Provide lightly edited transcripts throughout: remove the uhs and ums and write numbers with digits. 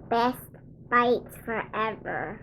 Best bites forever.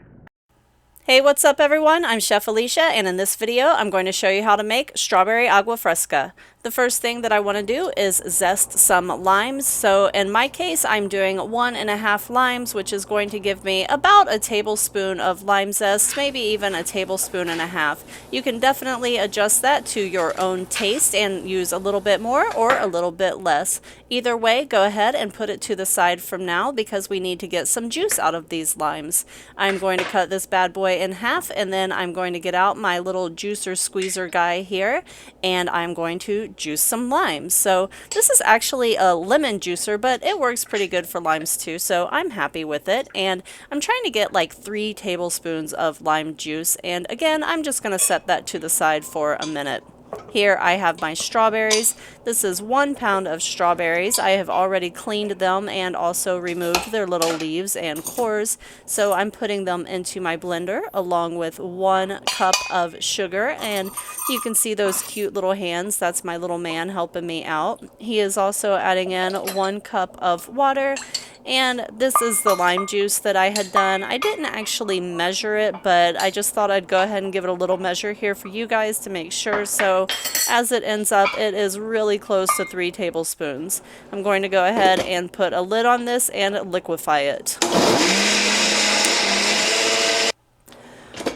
Hey, what's up everyone? I'm Chef Alicia, and in this video I'm going to show you how to make strawberry agua fresca. The first thing that I want to do is zest some limes. So in my case, I'm doing 1.5 limes, which is going to give me about a tablespoon of lime zest, maybe even a tablespoon and a half. You can definitely adjust that to your own taste and use a little bit more or a little bit less. Either way, go ahead and put it to the side from now because we need to get some juice out of these limes. I'm going to cut this bad boy in half, and then I'm going to get out my little juicer squeezer guy here, and I'm going to juice some limes. So this is actually a lemon juicer, but it works pretty good for limes too, so I'm happy with it. And I'm trying to get like 3 tablespoons of lime juice, and again, I'm just going to set that to the side for a minute. Here I have my strawberries. This is 1 pound of strawberries. I have already cleaned them and also removed their little leaves and cores. So I'm putting them into my blender along with 1 cup of sugar. And you can see those cute little hands. That's my little man helping me out. He is also adding in 1 cup of water. And this is the lime juice that I had done. I didn't actually measure it, but I just thought I'd go ahead and give it a little measure here for you guys to make sure. So as it ends up, it is really close to 3 tablespoons. I'm going to go ahead and put a lid on this and liquefy it.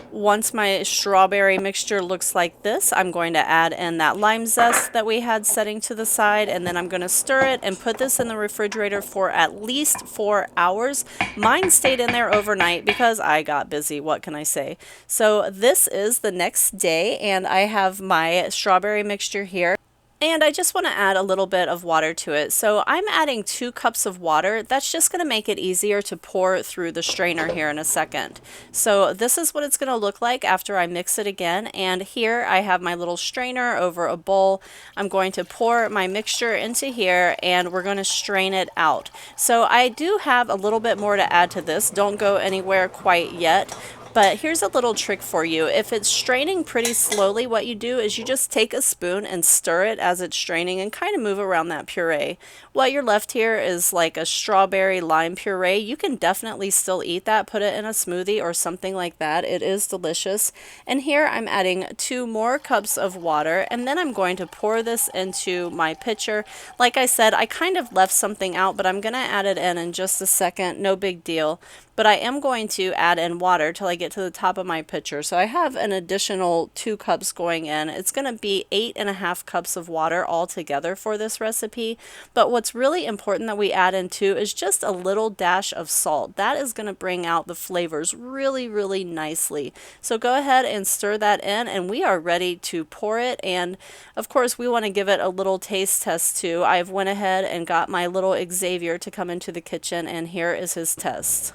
Once my strawberry mixture looks like this, I'm going to add in that lime zest that we had setting to the side, and then I'm going to stir it and put this in the refrigerator for at least 4 hours. Mine stayed in there overnight because I got busy, what can I say? So this is the next day, and I have my strawberry mixture here. And I just want to add a little bit of water to it. So I'm adding 2 cups of water. That's just going to make it easier to pour through the strainer here in a second. So this is what it's going to look like after I mix it again. And here I have my little strainer over a bowl. I'm going to pour my mixture into here and we're going to strain it out. So I do have a little bit more to add to this. Don't go anywhere quite yet. But here's a little trick for you. If it's straining pretty slowly, what you do is you just take a spoon and stir it as it's straining and kind of move around that puree. What you're left here is like a strawberry lime puree. You can definitely still eat that, put it in a smoothie or something like that. It is delicious. And here I'm adding 2 more cups of water, and then I'm going to pour this into my pitcher. Like I said, I kind of left something out, but I'm going to add it in just a second. No big deal. But I am going to add in water till I get to the top of my pitcher. So I have an additional 2 cups going in. It's going to be 8.5 cups of water altogether for this recipe. But what's really important that we add in too is just a little dash of salt. That is going to bring out the flavors really, really nicely. So go ahead and stir that in, and we are ready to pour it. And of course, we want to give it a little taste test too. I've went ahead and got my little Xavier to come into the kitchen, and here is his test.